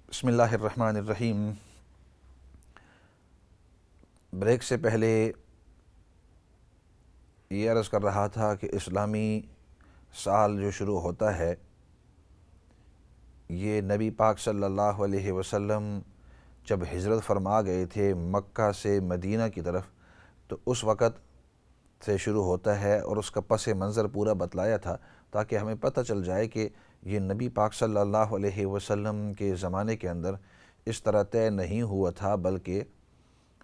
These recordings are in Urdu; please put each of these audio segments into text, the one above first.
بسم اللہ الرحمن الرحیم۔ بریک سے پہلے یہ عرض کر رہا تھا کہ اسلامی سال جو شروع ہوتا ہے یہ نبی پاک صلی اللہ علیہ وسلم جب ہجرت فرما گئے تھے مکہ سے مدینہ کی طرف، تو اس وقت سے شروع ہوتا ہے اور اس کا پس منظر پورا بتلایا تھا تاکہ ہمیں پتہ چل جائے کہ یہ نبی پاک صلی اللہ علیہ وسلم کے زمانے کے اندر اس طرح طے نہیں ہوا تھا، بلکہ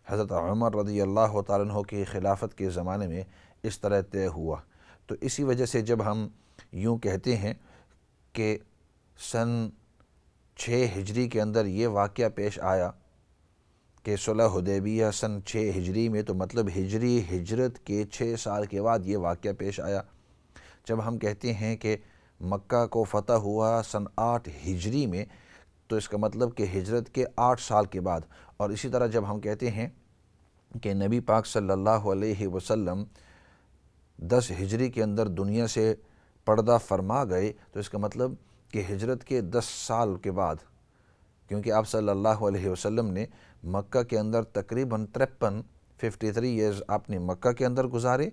حضرت عمر رضی اللہ تعالیٰ عنہ کی خلافت کے زمانے میں اس طرح طے ہوا۔ تو اسی وجہ سے جب ہم یوں کہتے ہیں کہ سن 6 ہجری کے اندر یہ واقعہ پیش آیا کہ صلح حدیبیہ سن 6 ہجری میں، تو مطلب ہجری ہجرت کے 6 سال کے بعد یہ واقعہ پیش آیا۔ جب ہم کہتے ہیں کہ مکہ کو فتح ہوا سن 8 ہجری میں، تو اس کا مطلب کہ ہجرت کے 8 سال کے بعد۔ اور اسی طرح جب ہم کہتے ہیں کہ نبی پاک صلی اللہ علیہ وسلم 10 ہجری کے اندر دنیا سے پردہ فرما گئے، تو اس کا مطلب کہ ہجرت کے 10 سال کے بعد، کیونکہ آپ صلی اللہ علیہ وسلم نے مکہ کے اندر تقریباً 53 ایئرز آپ نے مکہ کے اندر گزارے،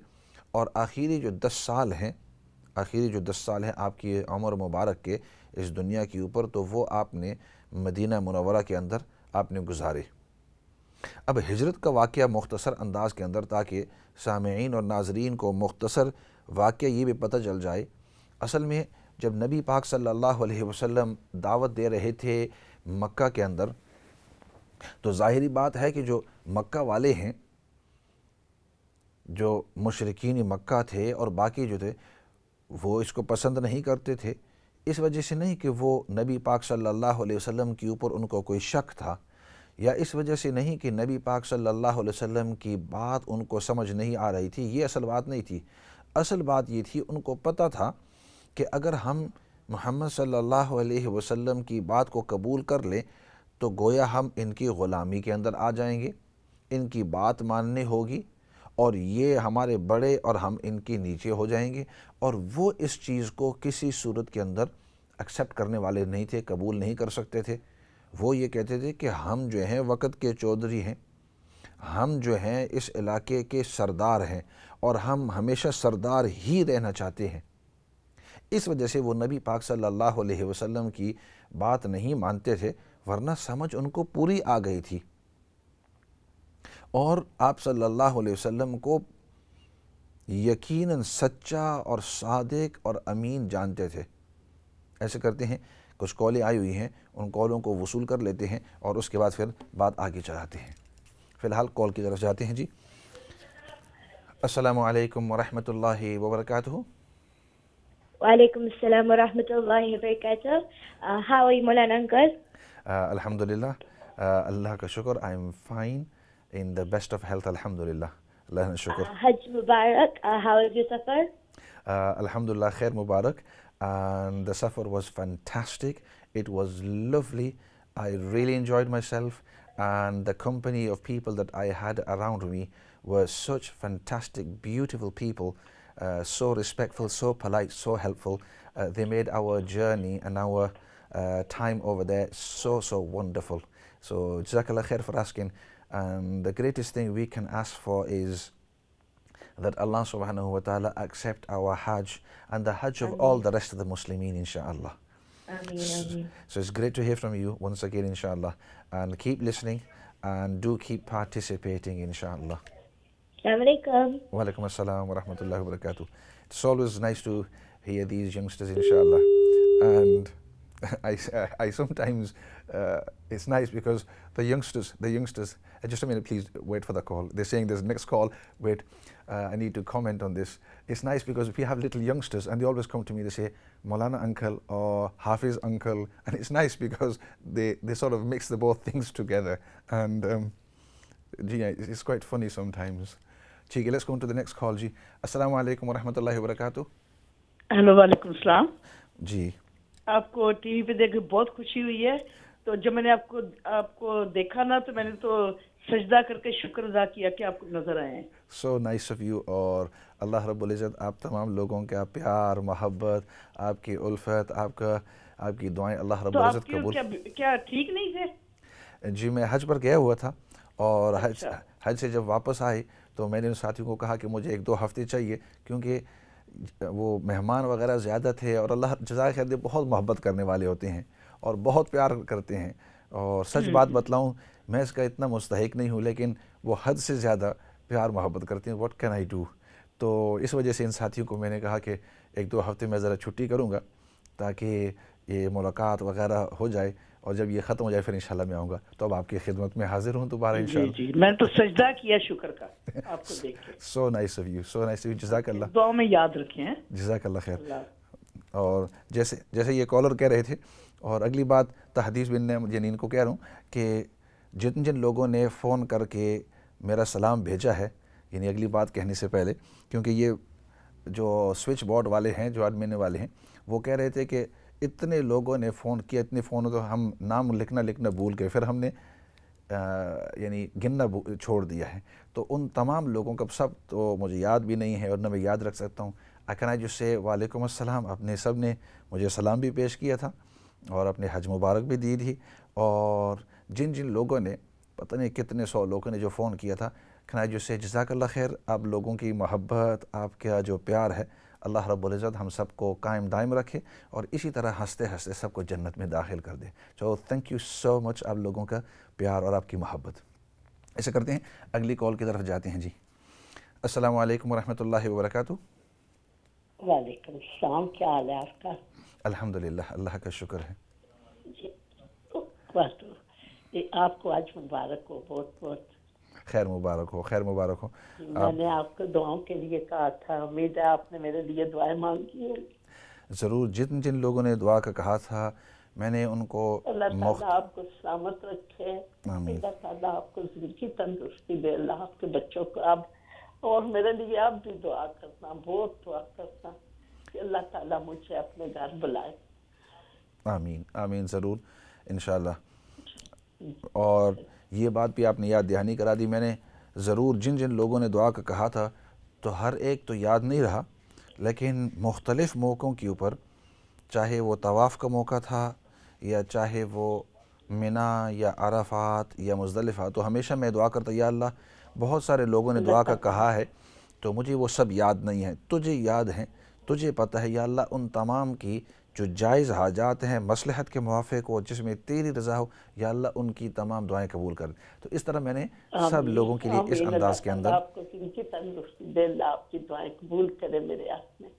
اور آخری جو 10 سال ہیں آپ کی عمر مبارک کے اس دنیا کے اوپر، تو وہ آپ نے مدینہ منورہ کے اندر آپ نے گزارے۔ اب ہجرت کا واقعہ مختصر انداز کے اندر، تاکہ سامعین اور ناظرین کو مختصر واقعہ یہ بھی پتہ چل جائے۔ اصل میں جب نبی پاک صلی اللہ علیہ وسلم دعوت دے رہے تھے مکہ کے اندر، تو ظاہری بات ہے کہ جو مکہ والے ہیں، جو مشرکین مکہ تھے اور باقی جو تھے، وہ اس کو پسند نہیں کرتے تھے۔ اس وجہ سے نہیں کہ وہ نبی پاک صلی اللہ علیہ وسلم کے اوپر ان کو کوئی شک تھا، یا اس وجہ سے نہیں کہ نبی پاک صلی اللہ علیہ وسلم کی بات ان کو سمجھ نہیں آ رہی تھی، یہ اصل بات نہیں تھی۔ اصل بات یہ تھی، ان کو پتہ تھا کہ اگر ہم محمد صلی اللہ علیہ وسلم کی بات کو قبول کر لیں تو گویا ہم ان کی غلامی کے اندر آ جائیں گے، ان کی بات ماننی ہوگی، اور یہ ہمارے بڑے اور ہم ان کے نیچے ہو جائیں گے، اور وہ اس چیز کو کسی صورت کے اندر ایکسیپٹ کرنے والے نہیں تھے، قبول نہیں کر سکتے تھے۔ وہ یہ کہتے تھے کہ ہم جو ہیں وقت کے چودھری ہیں، ہم جو ہیں اس علاقے کے سردار ہیں، اور ہم ہمیشہ سردار ہی رہنا چاہتے ہیں۔ اس وجہ سے وہ نبی پاک صلی اللہ علیہ وسلم کی بات نہیں مانتے تھے، ورنہ سمجھ ان کو پوری آ گئی تھی، اور آپ صلی اللہ علیہ وسلم کو یقیناً سچا اور صادق اور امین جانتے تھے۔ ایسے کرتے ہیں، کچھ کالیں آئی ہوئی ہیں، ان کالوں کو وصول کر لیتے ہیں اور اس کے بعد پھر بات آگے چلاتے ہیں۔ فی الحال کال کی طرف جاتے ہیں۔ جی، السلام علیکم ورحمۃ اللہ وبرکاتہ۔ وعلیکم السلام ورحمۃ اللہ وبرکاتہ۔ How are you, Maulana uncle? الحمدللہ، اللہ کا شکر، I am fine in the best of health, الحمدللہ، اللہ کا شکر۔ Hajj Mubarak. How was your safar? Alhamdulillah, khair Mubarak, and the safar was fantastic. It was lovely. I really enjoyed myself, and the company of people that I had around me were such fantastic, beautiful people, so respectful, so polite, so helpful. They made our journey and our time over there so wonderful. So Jazakallah khair for asking. And the greatest thing we can ask for is that Allah subhanahu wa ta'ala accept our Hajj and the Hajj of all the rest of the Muslimin, inshaAllah. Ameen. So it's great to hear from you once again, inshaAllah. And keep listening and do keep participating, inshaAllah. Assalamu alaikum. Wa alaikum assalam wa rahmatullahi wa barakatuh. It's always nice to hear these youngsters, inshaAllah. And I sometimes, it's nice because the youngsters, just a minute please, wait for the call. They're saying there's next call, wait, I need to comment on this. It's nice because we have little youngsters and they always come to me, they say, Maulana uncle or Hafiz uncle, and it's nice because they sort of mix the both things together, and it's quite funny sometimes. Cheeky, let's go on to the next call. Ji, assalamu alaikum wa rahmatullahi wa barakatuh. Hello, وعلیکم السلام۔ جی، آپ کو ٹی وی پہ دیکھ کے بہت خوشی ہوئی ہے، تو جب میں نے آپ کو دیکھا نا، تو میں نے تو سجدہ کر کے شکر ادا کیا کہ آپ کو نظر آئے ہیں۔ سو نائس آف یو، اور اللہ رب العزت آپ تمام لوگوں کا پیار، محبت، آپ کی الفت، آپ کی دعائیں اللہ رب تو آپ العزت کی قبول. کیا ٹھیک نہیں تھے؟ جی میں حج پر گیا ہوا تھا اور اچھا حج سے جب واپس آئے تو میں نے ان ساتھیوں کو کہا کہ مجھے 1-2 ہفتے چاہیے، کیونکہ وہ مہمان وغیرہ زیادہ تھے اور اللہ جزائے خیر دے بہت محبت کرنے والے ہوتے ہیں اور بہت پیار کرتے ہیں. اور سچ بات بتلاؤں میں اس کا اتنا مستحق نہیں ہوں، لیکن وہ حد سے زیادہ پیار محبت کرتے ہیں. What can I do? تو اس وجہ سے ان ساتھیوں کو میں نے کہا کہ 1-2 ہفتے میں ذرا چھٹی کروں گا تاکہ یہ ملاقات وغیرہ ہو جائے، اور جب یہ ختم ہو جائے پھر انشاءاللہ میں آؤں گا. تو اب آپ کی خدمت میں حاضر ہوں دوبارہ جی انشاءاللہ. جی، میں تو سجدہ کیا شکر کا آپ کو دیکھ کے. سو nice of you, so nice of you. جزاک اللہ، دعاؤں میں یاد رکھیں ہیں. جزاک اللہ خیر. اللہ. اور جیسے یہ کالر کہہ رہے تھے، اور اگلی بات تحدیث بن جنین کو کہہ رہا ہوں کہ جن لوگوں نے فون کر کے میرا سلام بھیجا ہے، یعنی اگلی بات کہنے سے پہلے، کیونکہ یہ جو سوئچ بورڈ والے ہیں، جو ایڈمن والے ہیں، وہ کہہ رہے تھے کہ اتنے لوگوں نے فون کیا، اتنے فون تو ہم نام لکھنا بھول گئے، پھر ہم نے یعنی گننا چھوڑ دیا ہے. تو ان تمام لوگوں کا سب تو مجھے یاد بھی نہیں ہے اور نہ میں یاد رکھ سکتا ہوں. اکنا جو سے وعلیکم السلام، اپنے سب نے مجھے سلام بھی پیش کیا تھا اور اپنے حج مبارک بھی دی تھی. اور جن لوگوں نے پتہ نہیں کتنے 100 لوگوں نے جو فون کیا تھا، کنا جو سے جزاک اللہ خیر. آپ لوگوں کی محبت، آپ کا جو پیار ہے، اللہ رب العزت ہم سب کو قائم دائم رکھے اور اسی طرح ہنستے ہنستے سب کو جنت میں داخل کر دے. سو تھینک یو سو مچ آپ لوگوں کا پیار اور آپ کی محبت. ایسا کرتے ہیں اگلی کال کی طرف جاتے ہیں. جی السلام علیکم ورحمۃ اللہ وبرکاتہ. وعلیکم السلام، کیا حال ہے آپ کا؟ الحمدللہ، اللہ کا شکر ہے. جی بس آپ کو آج مبارک ہو، بہت بہت خیر مبارک ہو، خیر مبارک ہو. میں نے آپ کو دعاؤں کے لیے کہا تھا، امید ہے آپ نے میرے لیے دعائیں مانگی ہیں. ضرور، جن لوگوں نے دعا کا کہا تھا میں نے ان کو اللہ تعالیٰ آپ کو سلامت رکھے. آمین. اللہ تعالیٰ آپ کو زندگی تندرستی دے. اللہ آپ کے بچوں کو آپ اور میرے لیے آپ بھی دعا کرنا، بہت دعا کرنا کہ اللہ تعالیٰ مجھے اپنے گھر بلائے. آمین آمین، ضرور انشاءاللہ. اور یہ بات بھی آپ نے یاد دہانی کرا دی. میں نے ضرور جن لوگوں نے دعا کا کہا تھا تو ہر ایک تو یاد نہیں رہا، لیکن مختلف موقعوں کے اوپر، چاہے وہ طواف کا موقع تھا یا چاہے وہ منا یا عرفات یا مزدلفہ، تو ہمیشہ میں دعا کرتا یا اللہ بہت سارے لوگوں نے دعا کا کہا ہے تو مجھے وہ سب یاد نہیں ہے، تجھے یاد ہیں، تجھے پتہ ہے یا اللہ ان تمام کی جو جائز حاجات ہیں مصلحت کے موافق ہو، جس میں تیری رضا ہو، یا اللہ ان کی تمام دعائیں قبول کر. تو اس طرح میں نے سب لوگوں کے لیے اس انداز کے اندر. آپ کو زندگی تندرستی دے، اللہ آپ کی دعائیں قبول کرے میرے ہاتھ میں.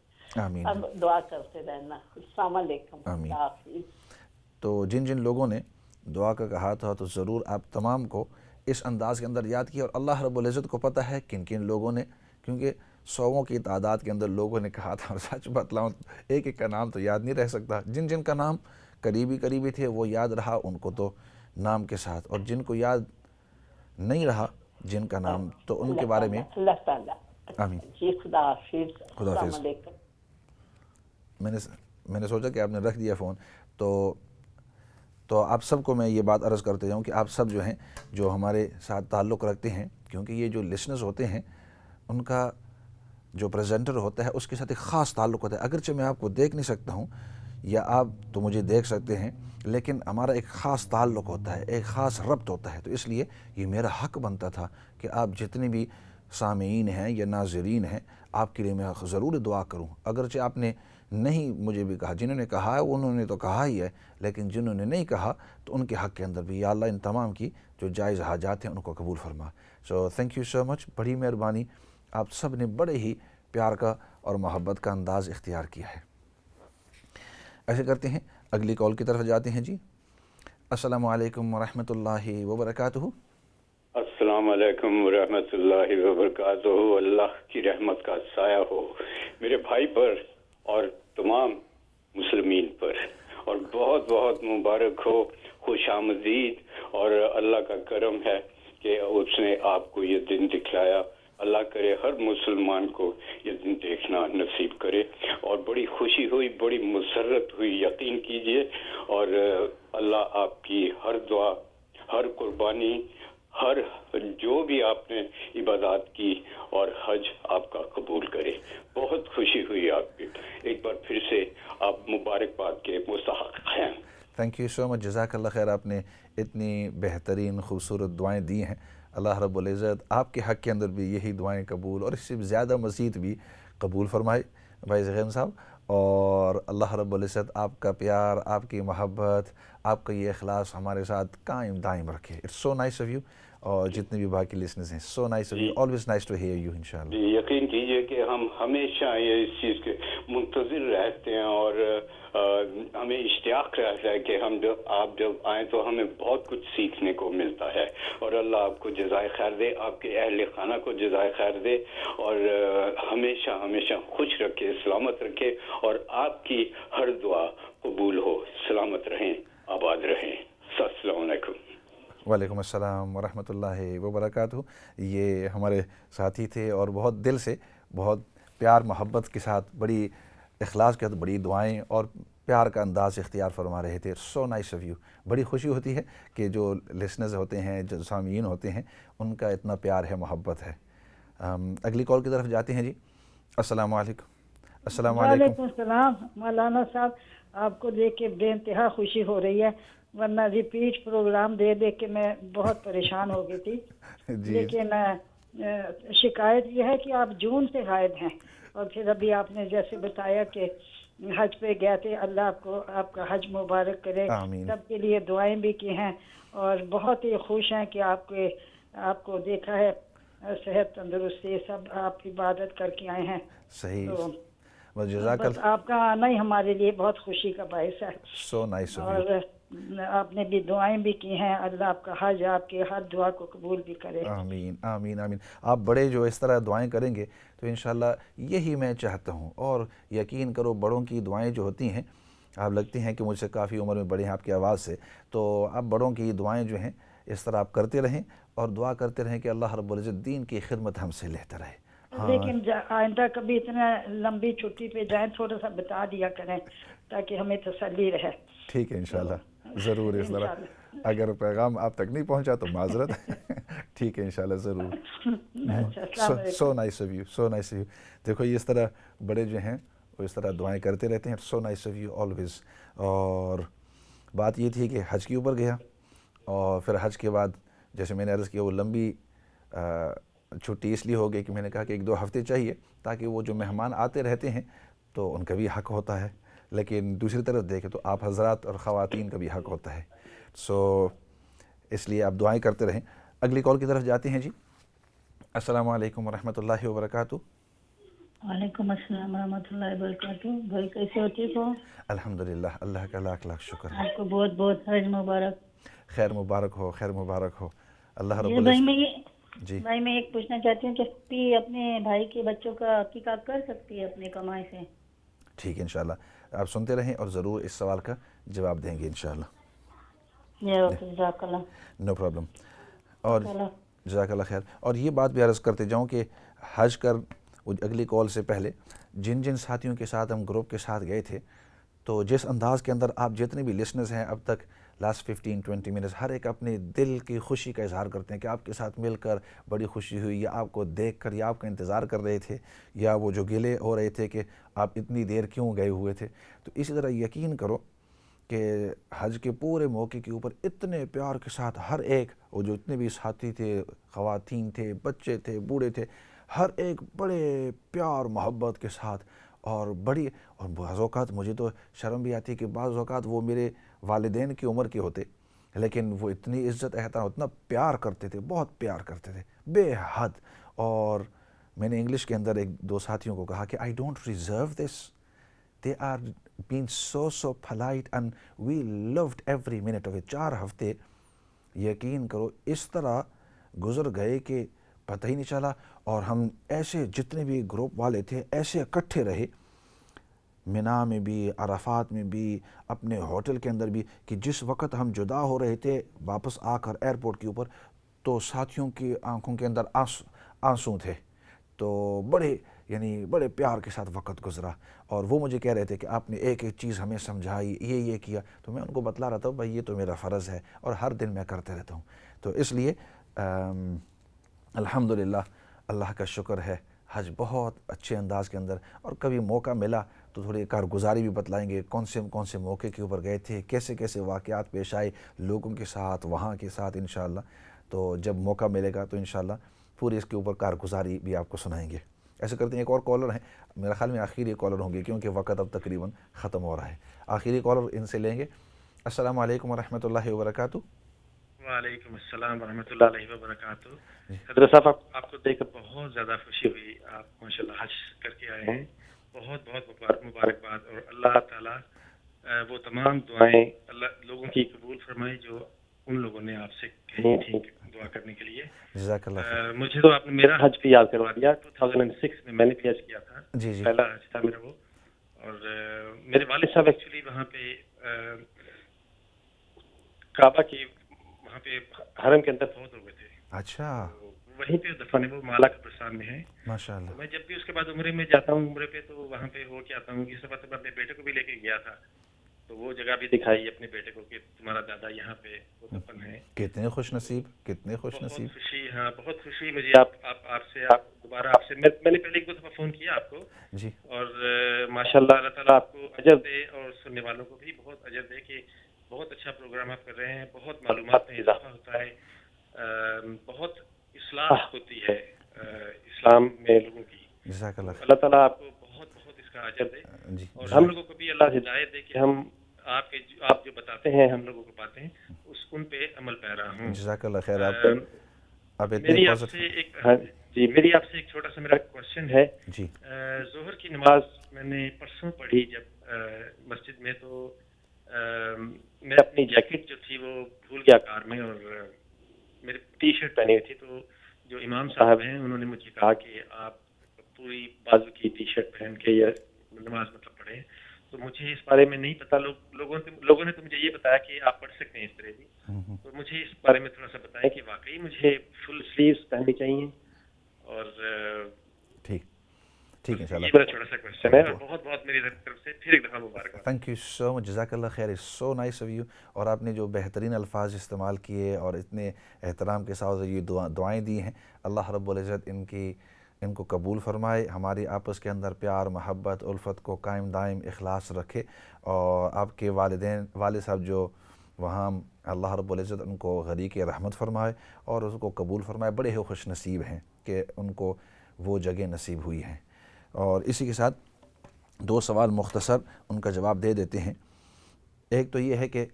آمین. اب دعا کرتے رہنا. السلام علیکم. آمین. اللہ حافظ. تو جن لوگوں نے دعا کا کہا تھا تو ضرور آپ تمام کو اس انداز کے اندر یاد کیا. اور اللہ رب العزت کو پتہ ہے کن لوگوں نے، کیونکہ 100 کی تعداد کے اندر لوگوں نے کہا تھا. اور سچ بتلاؤں ایک کا نام تو یاد نہیں رہ سکتا. جن کا نام قریبی تھے وہ یاد رہا ان کو تو نام کے ساتھ، اور جن کو یاد نہیں رہا جن کا نام، تو ان کے بارے میں اللہ تعالیٰ. آمین. جی خدا حافظ. خدا حافظ. السلام علیکم. میں نے سوچا کہ آپ نے رکھ دیا فون، تو آپ سب کو میں یہ بات عرض کرتے جاؤں کہ آپ سب جو ہیں جو ہمارے ساتھ تعلق رکھتے ہیں، کیونکہ یہ جو لسنرز ہوتے ہیں ان کا جو پریزنٹر ہوتا ہے اس کے ساتھ ایک خاص تعلق ہوتا ہے. اگرچہ میں آپ کو دیکھ نہیں سکتا ہوں یا آپ تو مجھے دیکھ سکتے ہیں، لیکن ہمارا ایک خاص تعلق ہوتا ہے، ایک خاص ربط ہوتا ہے. تو اس لیے یہ میرا حق بنتا تھا کہ آپ جتنے بھی سامعین ہیں یا ناظرین ہیں، آپ کے لیے میں ضرور دعا کروں. اگرچہ آپ نے نہیں مجھے بھی کہا، جنہوں نے کہا ہے انہوں نے تو کہا ہی ہے، لیکن جنہوں نے نہیں کہا تو ان کے حق کے اندر بھی یا اللہ ان تمام کی جو جائز حاجات ہیں ان کو قبول فرما. سو تھینک یو سو مچ، بڑی مہربانی. آپ سب نے بڑے ہی پیار کا اور محبت کا انداز اختیار کیا ہے. ایسے کرتے ہیں اگلی کال کی طرف جاتے ہیں. جی السلام علیکم ورحمۃ اللہ وبرکاتہ. السلام علیکم ورحمۃ اللہ وبرکاتہ. اللہ کی رحمت کا سایہ ہو میرے بھائی پر اور تمام مسلمین پر، اور بہت بہت مبارک ہو، خوش آمدید. اور اللہ کا کرم ہے کہ اس نے آپ کو یہ دن دکھلایا. اللہ کرے ہر مسلمان کو یہ دن دیکھنا نصیب کرے. اور بڑی خوشی ہوئی، بڑی مسرت ہوئی، یقین کیجئے. اور اللہ آپ کی ہر دعا، ہر قربانی، ہر جو بھی آپ نے عبادات کی اور حج آپ کا قبول کرے. بہت خوشی ہوئی آپ کی. ایک بار پھر سے آپ مبارکباد کے مستحق ہیں. تھینک یو سو مچ، جزاک اللہ خیر. آپ نے اتنی بہترین خوبصورت دعائیں دی ہیں. اللہ رب العزت آپ کے حق کے اندر بھی یہی دعائیں قبول اور اس سے زیادہ مزید بھی قبول فرمائے بھائی زغیم صاحب. اور اللہ رب العزت آپ کا پیار، آپ کی محبت، آپ کا یہ اخلاص ہمارے ساتھ قائم دائم رکھے. It's so nice of you. اور جتنے بھی باقی لسنرز ہیں، so nice of you, always nice to hear you انشاءاللہ. یقین کیجئے کہ ہم ہمیشہ یہ اس چیز کے منتظر رہتے ہیں اور ہمیں اشتیاق رہتا ہے کہ آپ جب آئیں تو ہمیں بہت کچھ سیکھنے کو ملتا ہے. اور اللہ آپ کو جزائے خیر دے، آپ کے اہل خانہ کو جزائے خیر دے، اور ہمیشہ ہمیشہ خوش رکھے، سلامت رکھے، اور آپ کی ہر دعا قبول ہو. سلامت رہیں، آباد رہیں. السلام علیکم. وعلیکم السلام ورحمۃ اللہ وبرکاتہ. یہ ہمارے ساتھی تھے اور بہت دل سے، بہت پیار محبت کے ساتھ، بڑی اخلاص کے ساتھ بڑی دعائیں اور پیار کا انداز اختیار فرما رہے تھے. سو نائس آف یو. بڑی خوشی ہوتی ہے کہ جو لسنرز ہوتے ہیں، جو سامعین ہوتے ہیں، ان کا اتنا پیار ہے، محبت ہے. اگلی کال کی طرف جاتے ہیں جی. السلام علیکم. السلام علیکم. وعلیکم السلام. مولانا صاحب، آپ کو دیکھ کے بے انتہا خوشی ہو رہی ہے، ورنہ ریپیٹ پروگرام دے کے میں بہت پریشان ہو گئی تھی. لیکن شکایت یہ ہے کہ آپ جون سے غائب ہیں، اور پھر ابھی آپ نے جیسے بتایا کہ حج پہ گئے تھے. اللہ آپ کا حج مبارک کرے. آمین. سب کے لیے دعائیں بھی کی ہیں، اور بہت ہی خوش ہیں کہ آپ کو دیکھا ہے، صحت تندرستی سب آپ عبادت کر کے آئے ہیں. صحیح. بس آپ کا آنا ہی ہمارے لیے بہت خوشی کا باعث ہے. So nice. اور آپ نے بھی دعائیں بھی کی ہیں. اللہ آپ کا حج، آپ کے ہر دعا کو قبول بھی کرے. آمین آمین آمین. آپ بڑے جو اس طرح دعائیں کریں گے تو انشاءاللہ یہی میں چاہتا ہوں. اور یقین کرو، بڑوں کی دعائیں جو ہوتی ہیں، آپ لگتے ہیں کہ مجھ سے کافی عمر میں بڑے ہیں آپ کی آواز سے، تو آپ بڑوں کی دعائیں جو ہیں اس طرح آپ کرتے رہیں اور دعا کرتے رہیں کہ اللہ رب العزت دین کی خدمت ہم سے لیتا رہے. لیکن آئندہ کبھی اتنا لمبی چھٹی پہ جائیں تھوڑا سا بتا دیا کریں تاکہ ہمیں تسلی رہے. ٹھیک ہے انشاءاللہ، ضرور. اس طرح اگر پیغام آپ تک نہیں پہنچا تو معذرت. ٹھیک ہے انشاءاللہ، ضرور. سو nice of you, so nice of you. دیکھو یہ اس طرح بڑے جو ہیں وہ اس طرح دعائیں کرتے رہتے ہیں. So nice of you always. اور بات یہ تھی کہ حج کے اوپر گیا، اور پھر حج کے بعد جیسے میں نے عرض کیا وہ لمبی چھٹی اس لیے ہو گئی کہ میں نے کہا کہ 1-2 ہفتے چاہیے تاکہ وہ جو مہمان آتے رہتے ہیں تو ان کا بھی حق ہوتا ہے، لیکن دوسری طرف دیکھیں تو آپ حضرات اور خواتین کا بھی حق ہوتا ہے. سو اس لیے آپ دعائیں کرتے رہیں. اگلی کال کی طرف جاتے ہیں جی. السلام علیکم ورحمۃ اللہ وبرکاتہ. وعلیکم السلام ورحمۃ اللہ وبرکاتہ. بھائی کیسے ہو؟ ٹھیک ہو؟ الحمدللہ، اللہ کا لاکھ لاکھ شکر ہے. آپ کو بہت بہت حج مبارک. خیر مبارک ہو، خیر مبارک ہو. اللہ رب بھائی میں ایک پوچھنا چاہتی ہوں کہ اپنے بھائی کے بچوں کا عقیقہ کر سکتی ہے اپنے کمائی سے؟ ٹھیک ہے انشاءاللہ. آپ سنتے رہیں اور ضرور اس سوال کا جواب دیں گے انشاءاللہ. جزاک اللہ. No problem. اور جزاک اللہ خیر. اور یہ بات بھی عرض کرتے جاؤں کہ حج کر اگلی کال سے پہلے جن ساتھیوں کے ساتھ ہم گروپ کے ساتھ گئے تھے، تو جس انداز کے اندر آپ جتنے بھی لسنرز ہیں اب تک لاسٹ 15-20 منٹس ہر ایک اپنے دل کی خوشی کا اظہار کرتے ہیں کہ آپ کے ساتھ مل کر بڑی خوشی ہوئی، یا آپ کو دیکھ کر، یا آپ کا انتظار کر رہے تھے، یا وہ جو گلے ہو رہے تھے کہ آپ اتنی دیر کیوں گئے ہوئے تھے. تو اسی طرح یقین کرو کہ حج کے پورے موقع کے اوپر اتنے پیار کے ساتھ ہر ایک، وہ جو اتنے بھی ساتھی تھے، خواتین تھے، بچے تھے، بوڑھے تھے، ہر ایک بڑے پیار محبت کے ساتھ اور بعض اوقات مجھے تو شرم بھی آتی ہے کہ بعض اوقات وہ میرے والدین کی عمر کے ہوتے، لیکن وہ اتنی عزت احترام، اتنا پیار کرتے تھے، بہت پیار کرتے تھے بے حد. اور میں نے انگلش کے اندر 1-2 ساتھیوں کو کہا کہ I don't deserve this. They are being so polite and we loved every minute of it. 4 ہفتے یقین کرو اس طرح گزر گئے کہ پتہ ہی نہیں چلا. اور ہم ایسے جتنے بھی گروپ والے تھے ایسے اکٹھے رہے، مینا میں بھی، عرفات میں بھی، اپنے ہوٹل کے اندر بھی، کہ جس وقت ہم جدا ہو رہے تھے واپس آ کر ایئرپورٹ کے اوپر تو ساتھیوں کی آنکھوں کے اندر آنسو تھے. تو بڑے پیار کے ساتھ وقت گزرا. اور وہ مجھے کہہ رہے تھے کہ آپ نے ایک چیز ہمیں سمجھائی، یہ کیا. تو میں ان کو بتلا رہا تھا بھائی یہ تو میرا فرض ہے اور ہر دن میں کرتے رہتا ہوں. تو اس لیے الحمدللہ اللہ کا شکر ہے، حج بہت اچھے انداز کے اندر، اور کبھی موقع ملا تو تھوڑی کارگزاری بھی بتلائیں گے، کون سے موقع کے اوپر گئے تھے، کیسے کیسے واقعات پیش آئے لوگوں کے ساتھ، وہاں کے ساتھ انشاءاللہ. تو جب موقع ملے گا تو انشاءاللہ پوری اس کے اوپر کارگزاری بھی آپ کو سنائیں گے. ایسے کرتے ہیں، ایک اور کالر ہیں، میرا خیال میں آخری کالر ہوں گے کیونکہ وقت اب تقریباً ختم ہو رہا ہے. آخری کالر ان سے لیں گے. السلام علیکم ورحمۃ اللہ وبرکاتہ. وعلیکم السلام ورحمۃ اللہ وبرکاتہ. حضرت صاحب آپ کو دیکھ کر بہت زیادہ خوشی ہوئی. آپ ماشاءاللہ حج کر کے آئے ہیں، بہت بہت مبارکباد. اور اللہ تعالیٰ وہ تمام دعائیں اللہ لوگوں کی قبول فرمائے جو ان لوگوں نے آپ سے کہی تھیں دعا کرنے کے لیے. جزاک اللہ. مجھے تو آپ نے میرا حج بھی یاد کروا دیا. 2006 میں نے بھی حج کیا تھا. جی پہلا حج تھا میرا وہ. اور میرے والد صاحب ایکچولی وہاں پہ کعبہ کی وہاں پہ حرم کے اندر فوت ہو گئے تھے. اچھا. وہیں پہ دفن ہے، وہ مالا قبرستان میں ہے. ماشاء اللہ. میں جب بھی اس کے بعد عمرے میں جاتا ہوں عمرے پہ تو وہاں پہ ہو کے آتا ہوں. اس وقت میں اپنے بیٹے کو بھی لے کے گیا تھا تو وہ جگہ بھی دکھائی اپنے بیٹے کو کہ تمہارا دادا یہاں پہ وہ دفن ہے. کتنے خوش نصیب، کتنے خوش نصیب. بہت خوشی، ہاں بہت خوشی مجھے آپ سے دوبارہ آپ سے میں نے پہلے ایک دو دفعہ فون کیا آپ کو جی. اور ماشاءاللہ اللہ تعالیٰ آپ کو اجر دے اور سننے والوں کو بھی بہت اجر دے کہ بہت اچھا پروگرام آپ کر رہے ہیں. بہت معلومات میں اضافہ ہوتا ہے، بہت اصلاح ہوتی ہے اسلام میں لوگوں کی. جزاک اللہ. اللہ تعالیٰ آپ کو بہت بہت اس کا اجر دے. جی. اور ہم لوگوں کو بھی اللہ ہدایت دے کہ ہم آپ جو بتاتے ہیں ہم لوگوں کو باتیں ان پہ عمل پیرا ہوں. جزاک اللہ خیر. میری آپ سے ایک چھوٹا سا میرا کوشچن ہے. جی. ظہر کی نماز میں نے پرسوں پڑھی جب مسجد میں، تو میں اپنی جیکٹ جو تھی وہ بھول گیا کار میں اور میری ٹی شرٹ پہنی ہوئی تھی. تو جو امام صاحب ہیں انہوں نے مجھے کہا کہ آپ پوری بازو کی ٹی شرٹ پہن کے یا نماز مطلب پڑھیں. تو مجھے اس بارے میں نہیں پتا. لوگوں نے تو مجھے یہ بتایا کہ آپ پڑھ سکتے ہیں اس طرح بھی. تو مجھے اس بارے میں تھوڑا سا بتائیں کہ واقعی مجھے فل سلیوز پہننی چاہیے. اور ٹھیک ہے انشاءاللہ. یہ میرا چھوٹا سا کوشچن ہے اور بہت بہت میری طرف سے پھر ایک دفعہ مبارک. تھینک یو سو مچ. جزاک اللہ خیر. سو نائس آف یو. اور آپ نے جو بہترین الفاظ استعمال کیے اور اتنے احترام کے ساتھ یہ دعائیں دی ہیں، اللہ رب العزت ان کو قبول فرمائے. ہماری آپس کے اندر پیار، محبت، الفت کو قائم دائم اخلاص رکھے. اور آپ کے والد صاحب جو وہاں، اللہ رب العزت ان کو غریق رحمت فرمائے اور اس کو قبول فرمائے. بڑے ہی خوش نصیب ہیں کہ ان کو وہ جگہ نصیب ہوئی ہیں. اور اسی کے ساتھ 2 سوال مختصر ان کا جواب دے دیتے ہیں. ایک تو یہ ہے کہ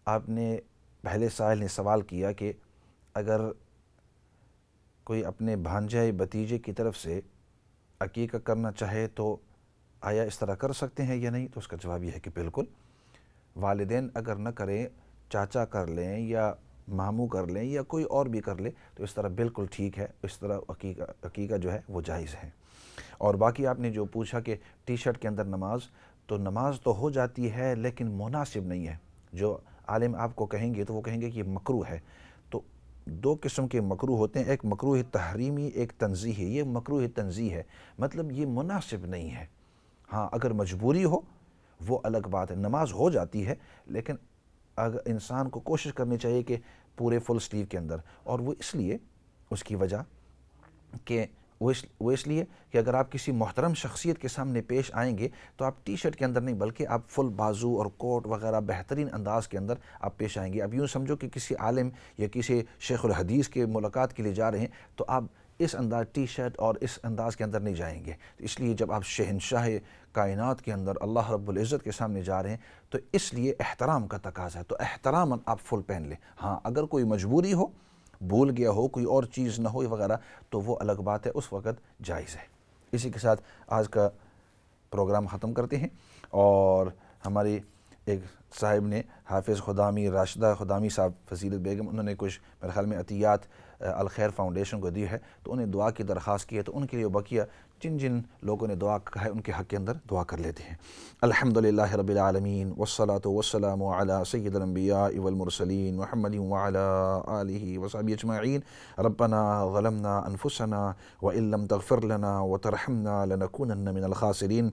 آپ نے پہلے سائل نے سوال کیا کہ اگر کوئی اپنے بھانجے بھتیجے کی طرف سے عقیقہ کرنا چاہے تو آیا اس طرح کر سکتے ہیں یا نہیں؟ تو اس کا جواب یہ ہے کہ بالکل. والدین اگر نہ کریں، چاچا کر لیں یا ماموں کر لیں یا کوئی اور بھی کر لے تو اس طرح بالکل ٹھیک ہے. اس طرح عقیقہ جو ہے وہ جائز ہے. اور باقی آپ نے جو پوچھا کہ ٹی شرٹ کے اندر نماز تو ہو جاتی ہے لیکن مناسب نہیں ہے. جو عالم آپ کو کہیں گے تو وہ کہیں گے کہ یہ مکروہ ہے. تو 2 قسم کے مکروہ ہوتے ہیں، ایک مکروہ تحریمی، ایک تنزیہی. یہ مکروہ تنزیہ ہے، مطلب یہ مناسب نہیں ہے. ہاں اگر مجبوری ہو وہ الگ بات ہے. نماز ہو جاتی ہے لیکن اگر انسان کو کوشش کرنی چاہیے کہ پورے فل سلیو کے اندر. اور وہ اس لیے، اس کی وجہ کہ وہ اس لیے کہ اگر آپ کسی محترم شخصیت کے سامنے پیش آئیں گے تو آپ ٹی شرٹ کے اندر نہیں بلکہ آپ فل بازو اور کوٹ وغیرہ بہترین انداز کے اندر آپ پیش آئیں گے. اب یوں سمجھو کہ کسی عالم یا کسی شیخ الحدیث کے ملاقات کے لیے جا رہے ہیں تو آپ اس انداز ٹی شرٹ اور اس انداز کے اندر نہیں جائیں گے. اس لیے جب آپ شہنشاہ کائنات کے اندر اللہ رب العزت کے سامنے جا رہے ہیں تو اس لیے احترام کا تقاضا ہے. تو احترام آپ فل پہن لیں. ہاں اگر کوئی مجبوری ہو، بھول گیا ہو، کوئی اور چیز نہ ہو وغیرہ تو وہ الگ بات ہے، اس وقت جائز ہے. اسی کے ساتھ آج کا پروگرام ختم کرتے ہیں. اور ہماری ایک صاحب نے حافظ خدامی، راشدہ خدامی صاحب، فضیلت بیگم، انہوں نے کچھ میرے خیال میں عطیات الخیر فاؤنڈیشن کو دی ہے تو انہیں دعا کی درخواست کی ہے. تو ان کے لیے بقیہ جن لوگوں نے دعا کہا ہے ان کے حق کے اندر دعا کر لیتے ہیں. الحمدللہ رب العالمین والصلاة والسلام علی سید الانبیاء والمرسلین محمد وعلی آلہ وصحبہ اجمعین. ربنا ظلمنا انفسنا وان لم تغفر لنا وترحمنا لنکونن من الخاسرین.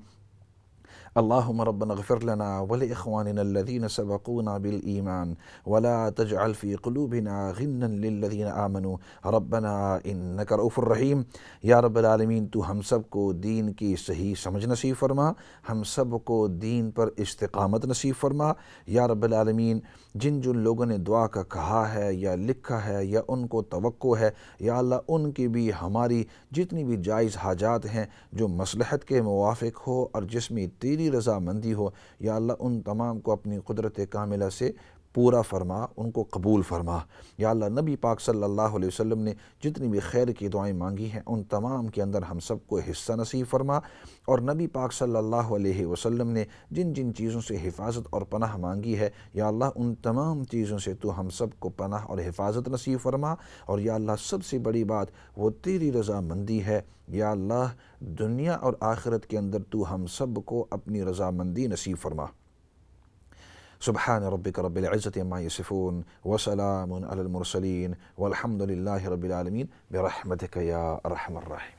اللهم ربنا اغفر لنا ولإخواننا الذين سبقونا بالإيمان ولا تجعل في قلوبنا غلا للذين آمنوا ربنا إنك رؤوف رحیم۔ یا رب العالمین تو ہم سب کو دین کی صحیح سمجھ نصیب فرما، ہم سب کو دین پر استقامت نصیب فرما۔ یا رب العالمین جن لوگوں نے دعا کا کہا ہے یا لکھا ہے یا ان کو توقع ہے، یا اللہ ان کی بھی ہماری جتنی بھی جائز حاجات ہیں جو مصلحت کے موافق ہو اور جس میں تیری رضامندی ہو، یا اللہ ان تمام کو اپنی قدرت کاملہ سے پورا فرما، ان کو قبول فرما۔ یا اللہ نبی پاک صلی اللہ علیہ وسلم نے جتنی بھی خیر کی دعائیں مانگی ہیں ان تمام کے اندر ہم سب کو حصہ نصیب فرما، اور نبی پاک صلی اللہ علیہ وسلم نے جن جن چیزوں سے حفاظت اور پناہ مانگی ہے، یا اللہ ان تمام چیزوں سے تو ہم سب کو پناہ اور حفاظت نصیب فرما۔ اور یا اللہ سب سے بڑی بات وہ تیری رضامندی ہے، یا اللہ دنیا اور آخرت کے اندر تو ہم سب کو اپنی رضامندی نصیب فرما۔ سبحان ربک رب العزت عما یصفون وسلام علی المرسلین والحمد للہ رب العالمین برحمتک یا ارحم الراحمین۔